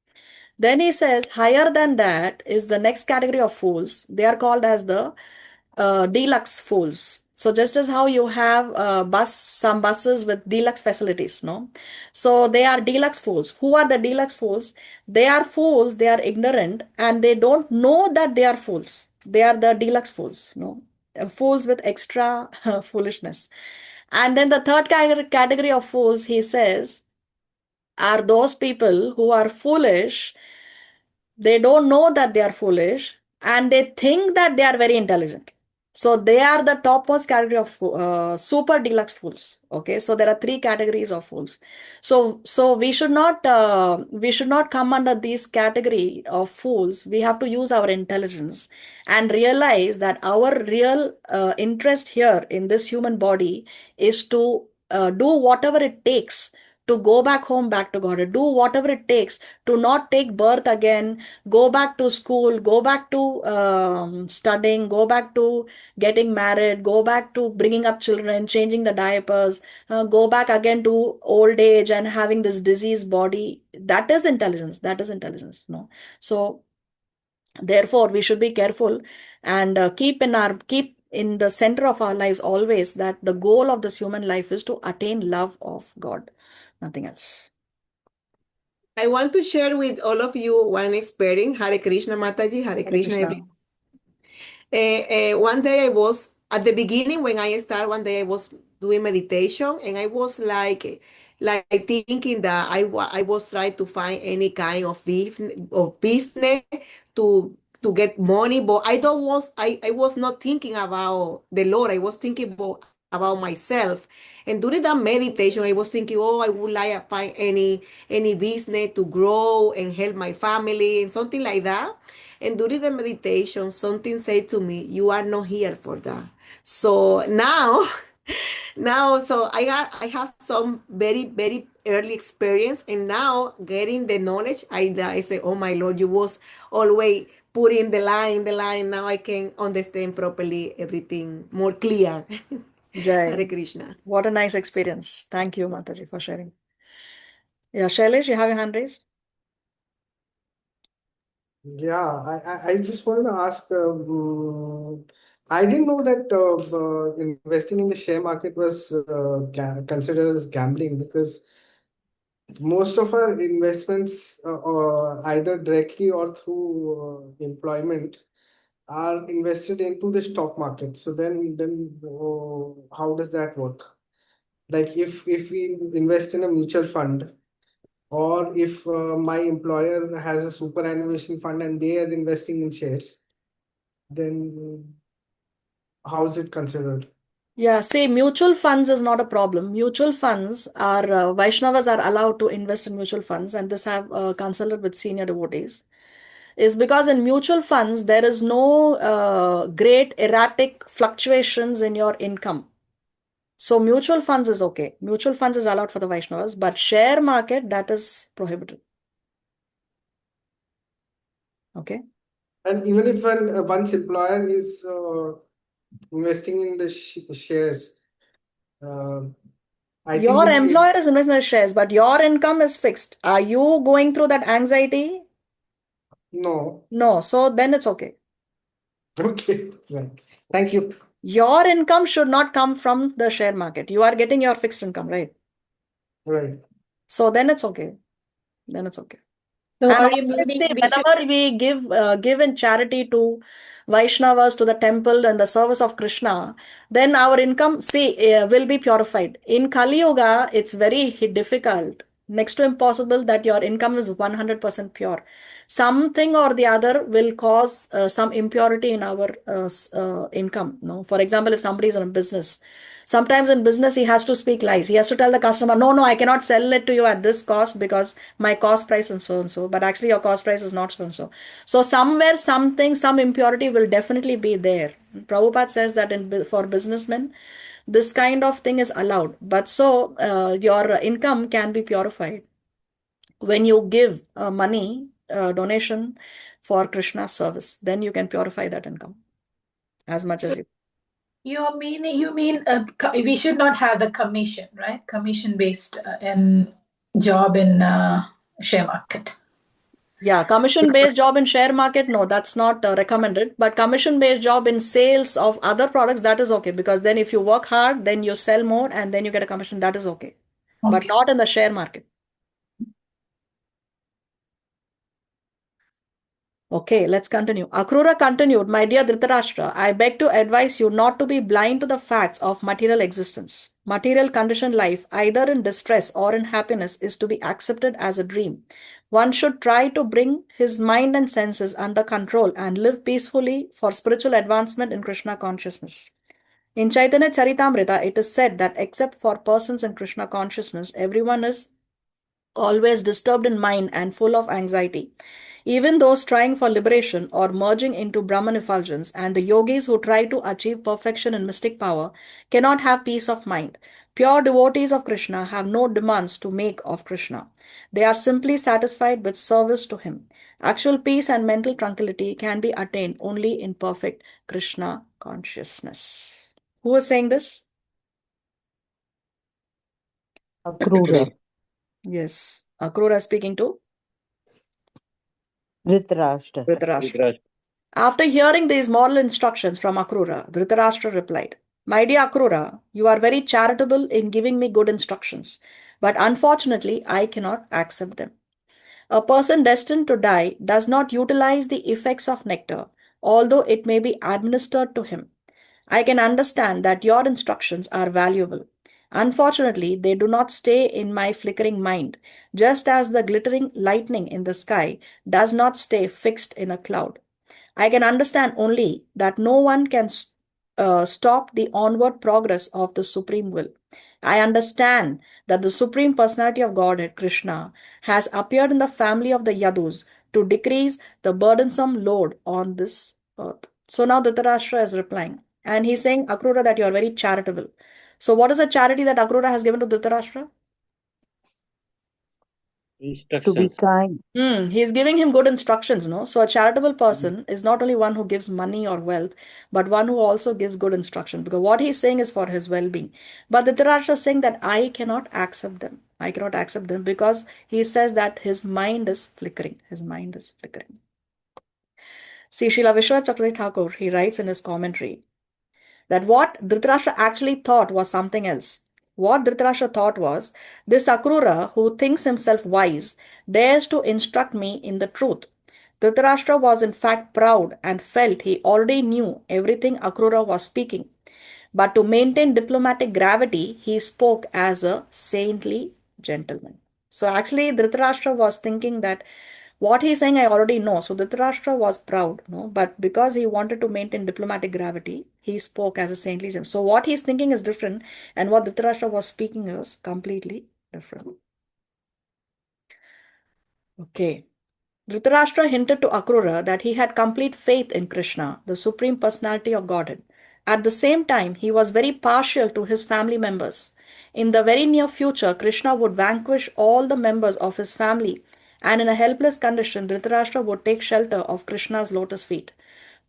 Then he says, higher than that is the next category of fools. They are called as the deluxe fools. So just as how you have some buses with deluxe facilities, no? So they are deluxe fools. Who are the deluxe fools? They are fools, they are ignorant, and they don't know that they are fools. They are the deluxe fools, no? Fools with extra foolishness. And then the third category of fools, he says, are those people who are foolish. They don't know that they are foolish and they think that they are very intelligent. So they are the topmost category of super deluxe fools. Okay, so there are three categories of fools. So we should not come under this category of fools. We have to use our intelligence and realize that our real interest here in this human body is to do whatever it takes to go back home, back to God, do whatever it takes to not take birth again, go back to school, go back to studying, go back to getting married, go back to bringing up children, changing the diapers, go back again to old age and having this diseased body. That is intelligence. That is intelligence. No. So therefore, we should be careful and keep in the center of our lives always that the goal of this human life is to attain love of God, nothing else. I want to share with all of you one experience. Hare Krishna, Mataji, Hare Krishna. Krishna. One day I was, at the beginning when I started, one day I was doing meditation and I was like thinking that I was trying to find any kind of business to get money, but I was not thinking about the Lord. I was thinking about myself. And during that meditation, I was thinking, oh, I would like to find any business to grow and help my family and something like that. And during the meditation, something said to me, you are not here for that. So now, so I have some very, very early experience, and now getting the knowledge, I say, oh my Lord, you was always putting the line. Now I can understand properly everything more clear. Hare Jai. Krishna. What a nice experience. Thank you, Mataji, for sharing. Yeah, Shailesh, you have your hand raised? Yeah, I just wanted to ask. I didn't know that investing in the share market was considered as gambling, because most of our investments, either directly or through employment, are invested into the stock market. So then how does that work? Like if we invest in a mutual fund, or if my employer has a superannuation fund and they are investing in shares, then how is it considered? Yeah, see, mutual funds is not a problem. Mutual funds are, Vaishnavas are allowed to invest in mutual funds, and this have consulted with senior devotees. Is because in mutual funds, there is no great erratic fluctuations in your income. So mutual funds is okay. Mutual funds is allowed for the Vaishnavas, but share market, that is prohibited. Okay. And even if one's employer is investing in the shares, I think Your employer is investing in shares, but your income is fixed. Are you going through that anxiety? no. No. So then it's okay. Okay, right. Thank you. Your income should not come from the share market. You are getting your fixed income, right? Right. So then it's okay. Then it's okay. So And are you always meaning say, we should? whenever we give in charity to Vaishnavas, to the temple and the service of Krishna, then our income, will be purified. In Kali Yuga, it's very difficult, next to impossible, that your income is 100% pure. Something or the other will cause some impurity in our income. No, for example, if somebody is in a business, sometimes in business he has to speak lies. He has to tell the customer, no, I cannot sell it to you at this cost because my cost price is so and so. But actually, your cost price is not so and so. So somewhere, some impurity will definitely be there. Prabhupada says that for businessmen, this kind of thing is allowed. But so your income can be purified when you give money donation for Krishna's service. Then you can purify that income as much as you. You mean we should not have the commission, right? Commission based job in share market. Yeah, commission-based job in share market, no, that's not recommended. But commission-based job in sales of other products, that is okay. Because then if you work hard, then you sell more and then you get a commission, that is okay. But Okay. not in the share market. Okay, let's continue. Akrura continued, my dear Dhṛtarāṣṭra, I beg to advise you not to be blind to the facts of material existence. Material conditioned life, either in distress or in happiness, is to be accepted as a dream. One should try to bring his mind and senses under control and live peacefully for spiritual advancement in Krishna consciousness. In Chaitanya Charitamrita, it is said that except for persons in Krishna consciousness, everyone is always disturbed in mind and full of anxiety. Even those trying for liberation or merging into Brahman effulgence and the yogis who try to achieve perfection in mystic power cannot have peace of mind. Pure devotees of Krishna have no demands to make of Krishna. They are simply satisfied with service to him. Actual peace and mental tranquility can be attained only in perfect Krishna consciousness. Who is saying this? Akrura. Yes, Akrura is speaking to Dhṛtarāṣṭra. Dhṛtarāṣṭra. After hearing these moral instructions from Akrura, Dhṛtarāṣṭra replied, my dear Akrura, you are very charitable in giving me good instructions, but unfortunately, I cannot accept them. A person destined to die does not utilize the effects of nectar, although it may be administered to him. I can understand that your instructions are valuable. Unfortunately, they do not stay in my flickering mind, just as the glittering lightning in the sky does not stay fixed in a cloud. I can understand only that no one can stop the onward progress of the Supreme Will. I understand that the Supreme Personality of Godhead, Krishna, has appeared in the family of the Yadus to decrease the burdensome load on this earth. So now Dhṛtarāṣṭra is replying. And he's saying, Akrura, that you are very charitable. So what is the charity that Akrura has given to Dhṛtarāṣṭra? To be Instructions. kind. He's giving him good instructions, no? So a charitable person is not only one who gives money or wealth, but one who also gives good instruction. Because what he's saying is for his well-being. But Dhṛtarāṣṭra is saying that I cannot accept them. I cannot accept them because he says that his mind is flickering. His mind is flickering. See, Srila Vishwanath Chakravarti Thakur, he writes in his commentary that what Dhṛtarāṣṭra actually thought was something else. What Dhṛtarāṣṭra thought was, this Akrura, who thinks himself wise, dares to instruct me in the truth. Dhṛtarāṣṭra was in fact proud and felt he already knew everything Akrura was speaking. But to maintain diplomatic gravity, he spoke as a saintly gentleman. So actually, Dhṛtarāṣṭra was thinking that What he's saying, I already know. So Dhritarashtra was proud, no? But because he wanted to maintain diplomatic gravity, he spoke as a saintly gem. So what he's thinking is different, and what Dhritarashtra was speaking is completely different. Okay. Dhritarashtra hinted to Akrura that he had complete faith in Krishna, the Supreme Personality of Godhead. At the same time, he was very partial to his family members. In the very near future, Krishna would vanquish all the members of his family, and in a helpless condition, Dhritarashtra would take shelter of Krishna's lotus feet.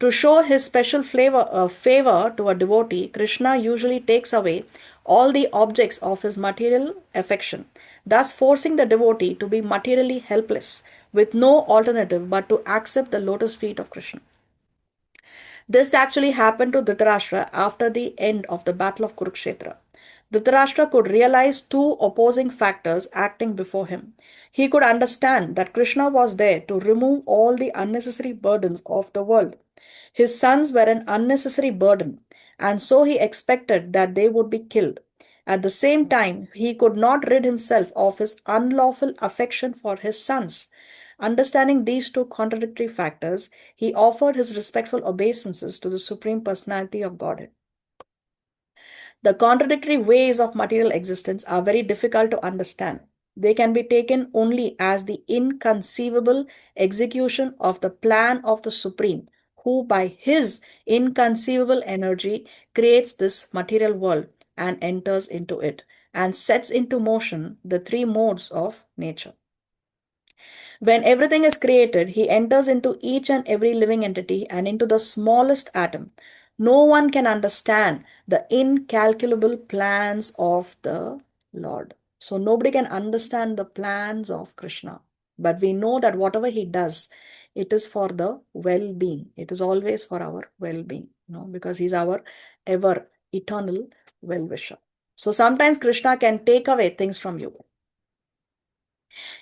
To show his special favor to a devotee, Krishna usually takes away all the objects of his material affection, thus forcing the devotee to be materially helpless, with no alternative but to accept the lotus feet of Krishna. This actually happened to Dhritarashtra after the end of the Battle of Kurukshetra. Dhritarashtra could realize two opposing factors acting before him. He could understand that Krishna was there to remove all the unnecessary burdens of the world. His sons were an unnecessary burden, and so he expected that they would be killed. At the same time, he could not rid himself of his unlawful affection for his sons. Understanding these two contradictory factors, he offered his respectful obeisances to the Supreme Personality of Godhead. The contradictory ways of material existence are very difficult to understand. They can be taken only as the inconceivable execution of the plan of the Supreme, who by his inconceivable energy creates this material world and enters into it and sets into motion the three modes of nature. When everything is created, he enters into each and every living entity and into the smallest atom. No one can understand the incalculable plans of the Lord. So nobody can understand the plans of Krishna. But we know that whatever he does, it is for the well-being. It is always for our well-being, because he's our ever eternal well-wisher. So sometimes Krishna can take away things from you.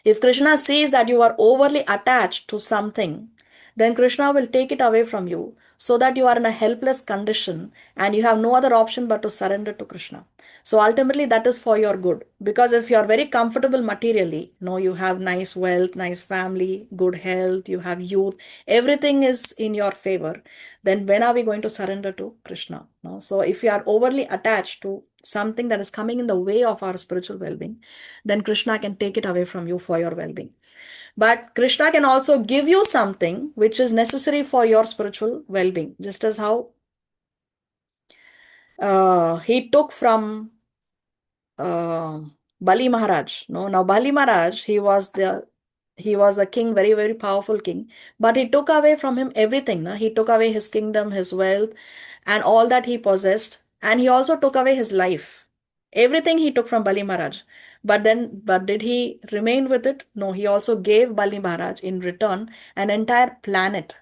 If Krishna sees that you are overly attached to something, then Krishna will take it away from you so that you are in a helpless condition and you have no other option but to surrender to Krishna. So ultimately that is for your good, because if you are very comfortable materially, you have nice wealth, nice family, good health, you have youth, everything is in your favor, then when are we going to surrender to Krishna? So if you are overly attached to something that is coming in the way of our spiritual well-being, then Krishna can take it away from you for your well-being. But Krishna can also give you something which is necessary for your spiritual well-being, just as how he took from Bali Maharaj. Now Bali Maharaj, he was a king, very, very powerful king, but he took away from him everything. He took away his kingdom, his wealth, and all that he possessed, and he also took away his life. Everything he took from Bali Maharaj. But did he remain with it? No, he also gave Bali Maharaj in return an entire planet,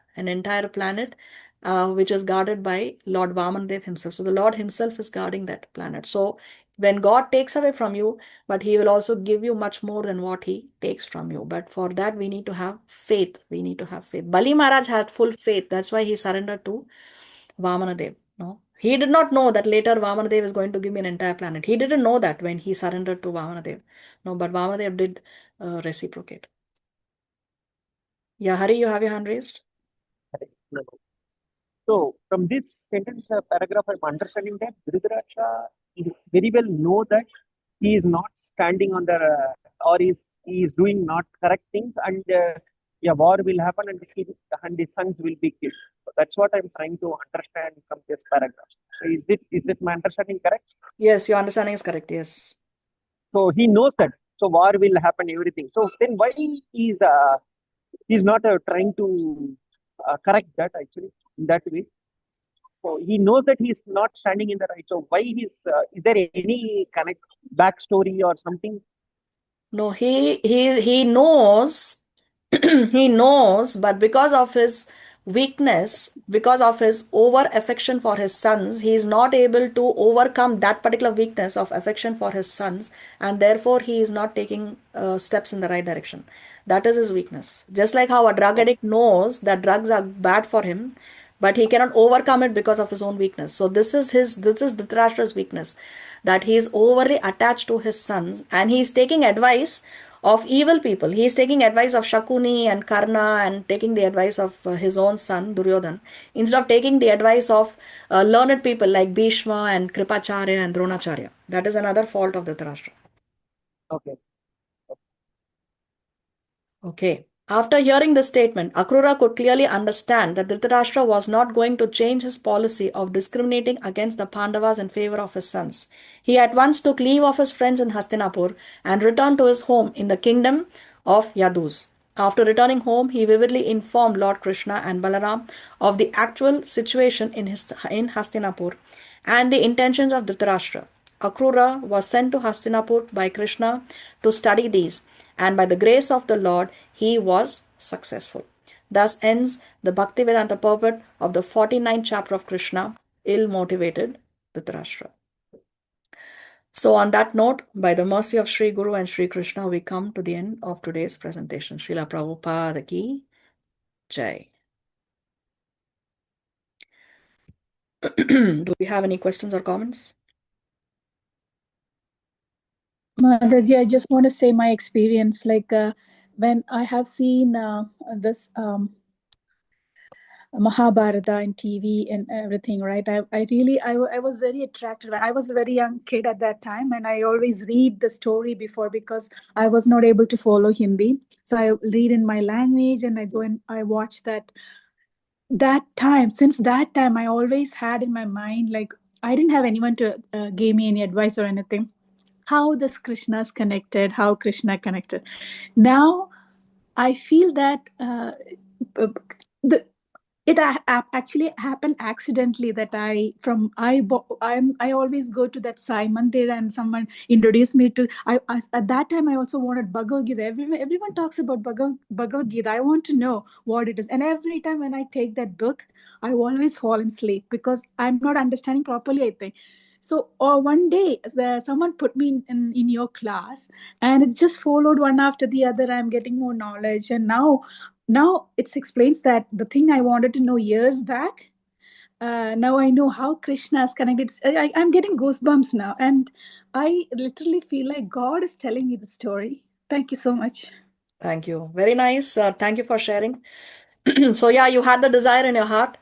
which is guarded by Lord Vamandev himself. So the Lord himself is guarding that planet. So when God takes away from you, but he will also give you much more than what he takes from you. But for that, we need to have faith. Bali Maharaj had full faith. That's why he surrendered to Vamanadev. He did not know that later Vamanadev is going to give me an entire planet. He didn't know that when he surrendered to Vamanadev. But Vamanadev did reciprocate. Yeah, Hari, you have your hand raised? So from this sentence, paragraph, I'm understanding that Dhritarashtra very well know that he is not standing on the, or he is doing not correct things, and war will happen, and his sons will be killed. So that's what I'm trying to understand from this paragraph. So is it my understanding correct? Yes, your understanding is correct. Yes. So he knows that. So war will happen, everything. So then why he's not trying to correct that actually in that way? So he knows that he's not standing in the right. So why is there any backstory or something? No, he knows, he knows, but because of his weakness, because of his over affection for his sons, he is not able to overcome that particular weakness of affection for his sons, and therefore he is not taking steps in the right direction. That is his weakness. Just like how a drug addict knows that drugs are bad for him, but he cannot overcome it because of his own weakness. So this is Dhritarashtra's weakness, that he is overly attached to his sons, and he is taking advice of evil people. He is taking advice of Shakuni and Karna and taking the advice of his own son Duryodhan instead of taking the advice of learned people like Bhishma and Kripacharya and Dronacharya. That is another fault of Dhṛtarāṣṭra. Okay. Okay. After hearing this statement, Akrura could clearly understand that Dhṛtarāṣṭra was not going to change his policy of discriminating against the Pandavas in favor of his sons. He at once took leave of his friends in Hastinapur and returned to his home in the kingdom of Yadus. After returning home, he vividly informed Lord Krishna and Balaram of the actual situation in Hastinapur and the intentions of Dhṛtarāṣṭra. Akrura was sent to Hastinapur by Krishna to study these, and by the grace of the Lord, he was successful. Thus ends the Bhaktivedanta purport of the 49th chapter of Krishna, ill-motivated Dhṛtarāṣṭra. So on that note, by the mercy of Sri Guru and Sri Krishna, we come to the end of today's presentation. Srila Prabhupada ki Jai. Do we have any questions or comments? Mataji, I just want to say my experience, like when I have seen this Mahabharata in TV and everything, right? I was very attracted. I was a very young kid at that time, and I always read the story before because I was not able to follow Hindi. So I read in my language and I go and I watch that. Since that time, I always had in my mind, like, I didn't have anyone to give me any advice or anything. How this Krishna's connected, how Krishna connected. Now, I feel that it actually happened accidentally that I always go to that Sai Mandir and someone introduced me to. At that time I also wanted Bhagavad Gita. Everyone talks about Bhagavad Gita. I want to know what it is, and every time when I take that book, I always fall in sleep because I'm not understanding properly, I think. So, or one day, someone put me in your class, and it just followed one after the other. I'm getting more knowledge, and now it explains that the thing I wanted to know years back. Now I know how Krishna is connected. I'm getting goosebumps now, and I literally feel like God is telling me the story. Thank you so much. Thank you. Very nice. Thank you for sharing. So yeah, you had the desire in your heart,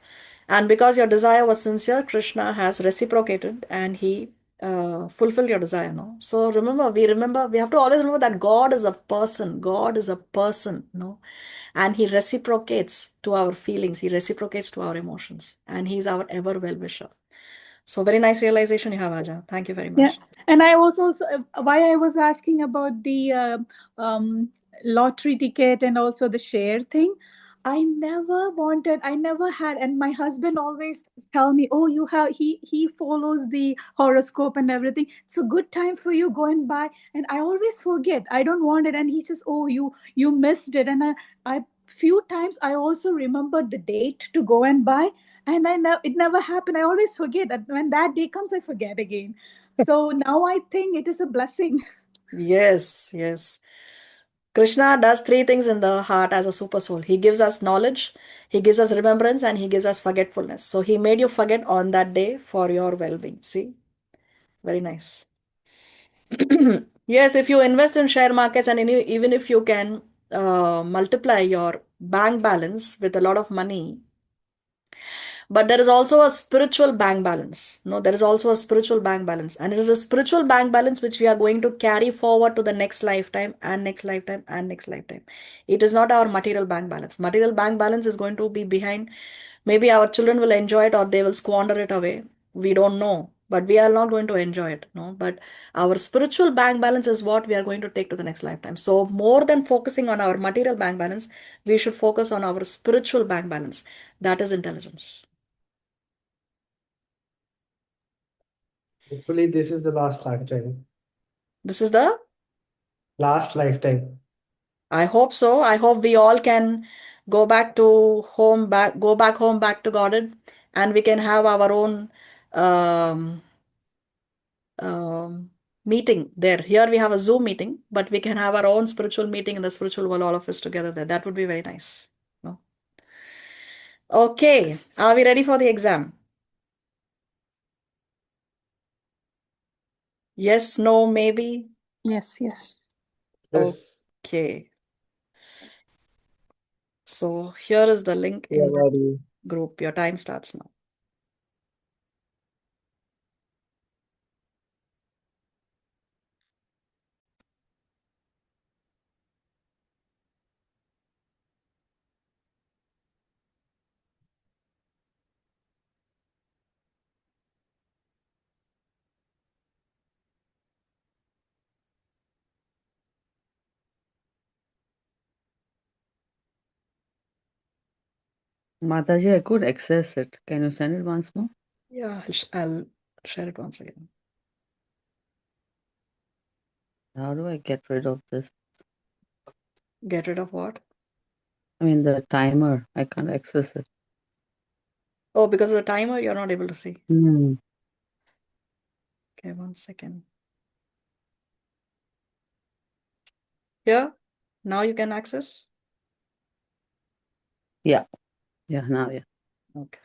and because your desire was sincere, Krishna has reciprocated and he fulfilled your desire. No, so we have to always remember that God is a person. God is a person. No, and he reciprocates to our feelings. He reciprocates to our emotions, and he's our ever well-wisher. So very nice realization you have, Aja. Thank you very much. Yeah, and I was also why I was asking about the lottery ticket and also the share thing. I never had, and my husband always tell me, "Oh, you have he follows the horoscope and everything. It's a good time for you, go and buy." And I always forget. I don't want it, and he says, "Oh, you missed it." And I few times I also remembered the date to go and buy, and it never happened. I always forget that when that day comes, I forget again. So now I think it is a blessing. Yes, yes. Krishna does three things in the heart as a super soul. He gives us knowledge, he gives us remembrance, and he gives us forgetfulness. So he made you forget on that day for your well-being. See? Very nice. Yes, if you invest in share markets and even if you can multiply your bank balance with a lot of money, but there is also a spiritual bank balance. No, there is also a spiritual bank balance. And it is a spiritual bank balance which we are going to carry forward to the next lifetime and next lifetime and next lifetime. It is not our material bank balance. Material bank balance is going to be behind. Maybe our children will enjoy it or they will squander it away. We don't know. But we are not going to enjoy it. No, but our spiritual bank balance is what we are going to take to the next lifetime. So more than focusing on our material bank balance, we should focus on our spiritual bank balance. That is intelligence. Hopefully, this is the last lifetime. This is the Last lifetime. I hope so. I hope we all can go back home back to Godhead, and we can have our own um, meeting there. Here we have a Zoom meeting, but we can have our own spiritual meeting in the spiritual world, all of us together there. That would be very nice. No? Okay, are we ready for the exam? Yes, no, maybe? Yes. Oh, Yes. Okay. So here is the link We are in the ready. group. Your time starts now. Mataji, I could access it. Can you send it once more? Yeah, I'll share it once again. How do I get rid of this? Get rid of what? I mean, the timer. I can't access it. Oh, because of the timer, you're not able to see. Hmm. Okay, 1 second. Here, now you can access. Yeah. Yeah, now, yeah. Okay.